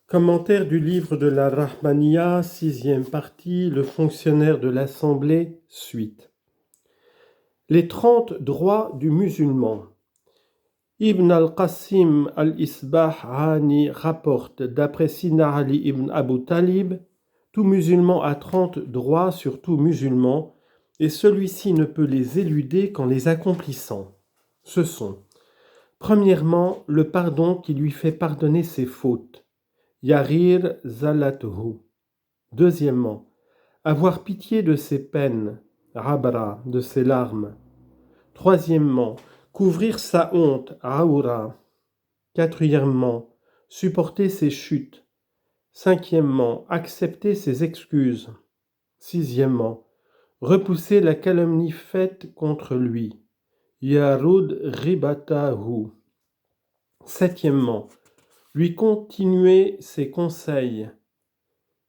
Commentaire du livre de la Rahmaniya, 6e partie, le fonctionnaire de l'Assemblée, suite. Les 30 droits du musulman. Ibn al-Qasim al-Isbahani rapporte, d'après Sina Ali ibn Abu Talib, tout musulman a 30 droits sur tout musulman, et celui-ci ne peut les éluder qu'en les accomplissant. Ce sont, premièrement, le pardon qui lui fait pardonner ses fautes. Yarir Zalatuhu. Deuxièmement, avoir pitié de ses peines, Rabra, de ses larmes. Troisièmement, couvrir sa honte, Aura. Quatrièmement, supporter ses chutes. Cinquièmement, accepter ses excuses. Sixièmement, repousser la calomnie faite contre lui, Yarud Ribatahu. Septièmement, lui continuer ses conseils,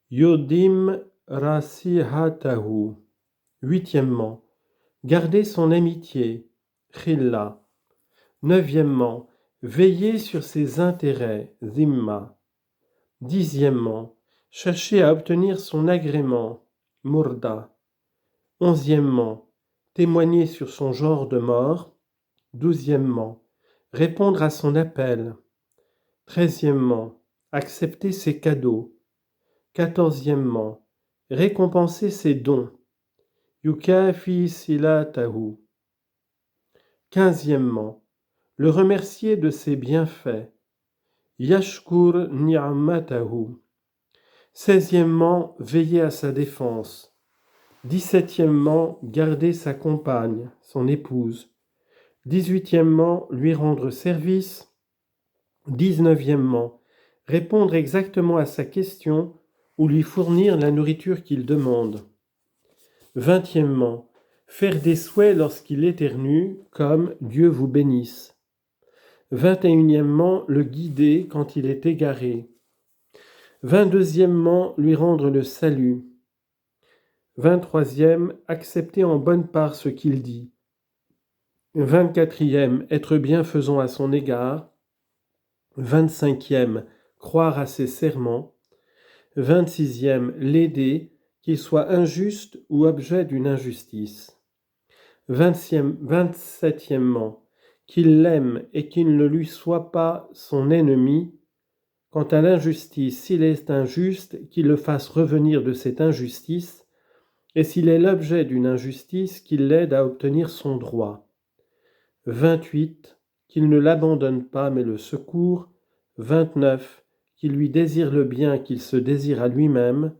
Yodim Rasihatahu. Huitièmement, garder son amitié, Khilla. Neuvièmement, veiller sur ses intérêts, Zimma. Dixièmement, chercher à obtenir son agrément, Murda. Onzièmement, témoigner sur son genre de mort. Douzièmement, répondre à son appel. Treizièmement, accepter ses cadeaux. Quatorzièmement, récompenser ses dons. Yukafi silatahu. Quinzièmement, le remercier de ses bienfaits. Yashkur ni'amatahu. Seizièmement, veiller à sa défense. 17e, garder sa compagne, son épouse. 18e, lui rendre service. 19e, répondre exactement à sa question ou lui fournir la nourriture qu'il demande. 20e, faire des souhaits lorsqu'il éternue, comme Dieu vous bénisse. 21e, le guider quand il est égaré. 22e, lui rendre le salut. 23e, accepter en bonne part ce qu'il dit. 24e, être bienfaisant à son égard. 25e, croire à ses serments. 26e, l'aider, qu'il soit injuste ou objet d'une injustice. 27e, qu'il l'aime et qu'il ne lui soit pas son ennemi. Quant à l'injustice, s'il est injuste, qu'il le fasse revenir de cette injustice, et s'il est l'objet d'une injustice, qu'il l'aide à obtenir son droit. 28, qu'il ne l'abandonne pas mais le secourt. 29, qu'il lui désire le bien qu'il se désire à lui-même.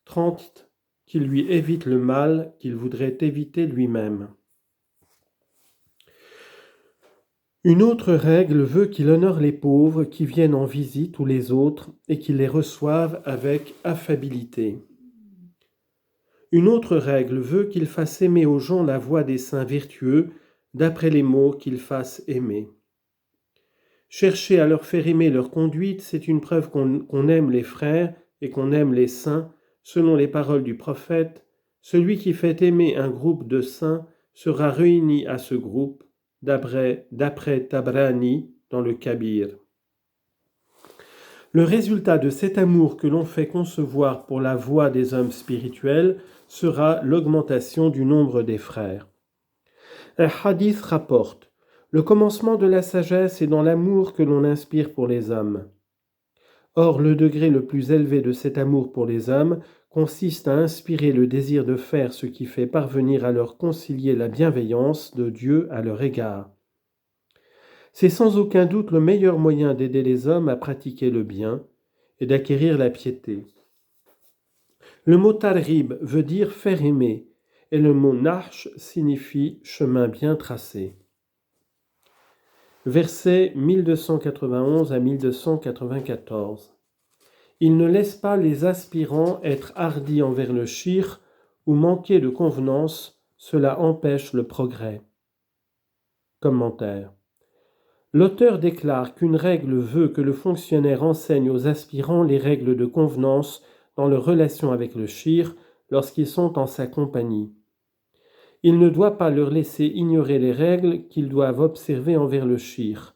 30, qu'il lui évite le mal qu'il voudrait éviter lui-même. Une autre règle veut qu'il honore les pauvres qui viennent en visite ou les autres et qu'il les reçoive avec affabilité. Une autre règle veut qu'il fasse aimer aux gens la voie des saints vertueux, d'après les mots qu'il fasse aimer. Chercher à leur faire aimer leur conduite, c'est une preuve qu'on aime les frères et qu'on aime les saints, selon les paroles du prophète. Celui qui fait aimer un groupe de saints sera réuni à ce groupe, d'après Tabrani dans le Kabir. Le résultat de cet amour que l'on fait concevoir pour la voie des hommes spirituels sera l'augmentation du nombre des frères. Un hadith rapporte: le commencement de la sagesse est dans l'amour que l'on inspire pour les hommes. Or, le degré le plus élevé de cet amour pour les hommes consiste à inspirer le désir de faire ce qui fait parvenir à leur concilier la bienveillance de Dieu à leur égard. C'est sans aucun doute le meilleur moyen d'aider les hommes à pratiquer le bien et d'acquérir la piété. Le mot targhib veut dire faire aimer, et le mot nahsh signifie chemin bien tracé. Versets 1291 à 1294. Il ne laisse pas les aspirants être hardis envers le shirk ou manquer de convenance, cela empêche le progrès. Commentaire. L'auteur déclare qu'une règle veut que le fonctionnaire enseigne aux aspirants les règles de convenance dans leur relation avec le shirk lorsqu'ils sont en sa compagnie. Il ne doit pas leur laisser ignorer les règles qu'ils doivent observer envers le shirk.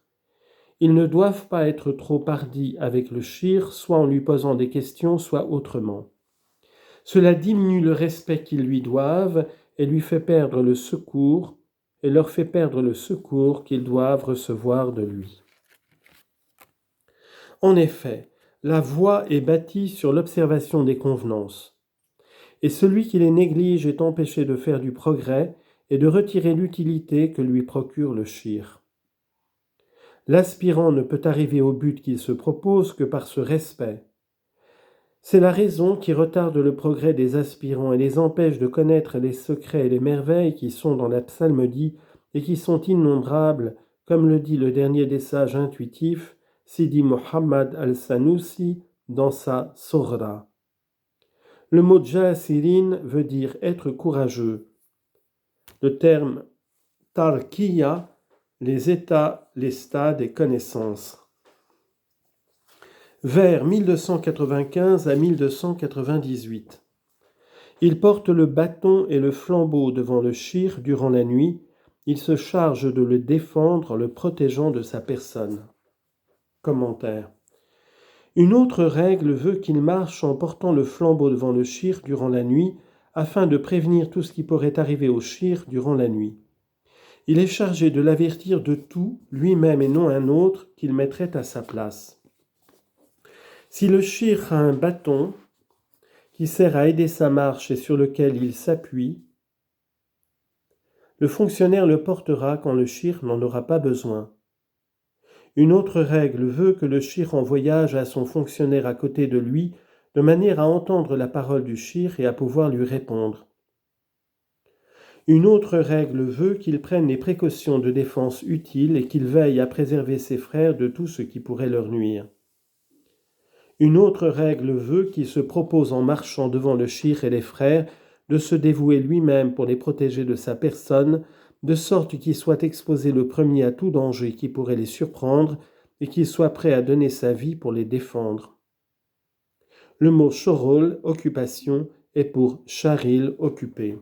Ils ne doivent pas être trop hardis avec le shir, soit en lui posant des questions, soit autrement. Cela diminue le respect qu'ils lui doivent et lui fait perdre le secours, et leur fait perdre le secours qu'ils doivent recevoir de lui. En effet, la voie est bâtie sur l'observation des convenances, et celui qui les néglige est empêché de faire du progrès et de retirer l'utilité que lui procure le shir. L'aspirant ne peut arriver au but qu'il se propose que par ce respect. C'est la raison qui retarde le progrès des aspirants et les empêche de connaître les secrets et les merveilles qui sont dans la psalmodie et qui sont innombrables, comme le dit le dernier des sages intuitifs, Sidi Mohammad al-Sanoussi, dans sa Sohra. Le mot Jasirin veut dire être courageux. Le terme Tarkiya, les états, les stades et connaissances. Vers 1295 à 1298. Il porte le bâton et le flambeau devant le shir durant la nuit. Il se charge de le défendre en le protégeant de sa personne. Commentaire. Une autre règle veut qu'il marche en portant le flambeau devant le shir durant la nuit afin de prévenir tout ce qui pourrait arriver au shir durant la nuit. Il est chargé de l'avertir de tout, lui-même et non un autre, qu'il mettrait à sa place. Si le shir a un bâton qui sert à aider sa marche et sur lequel il s'appuie, le fonctionnaire le portera quand le shir n'en aura pas besoin. Une autre règle veut que le shir en voyage à son fonctionnaire à côté de lui, de manière à entendre la parole du shir et à pouvoir lui répondre. Une autre règle veut qu'il prenne les précautions de défense utiles et qu'il veille à préserver ses frères de tout ce qui pourrait leur nuire. Une autre règle veut qu'il se propose en marchant devant le shir et les frères de se dévouer lui-même pour les protéger de sa personne, de sorte qu'il soit exposé le premier à tout danger qui pourrait les surprendre et qu'il soit prêt à donner sa vie pour les défendre. Le mot shorol, occupation, est pour sharil, occupé.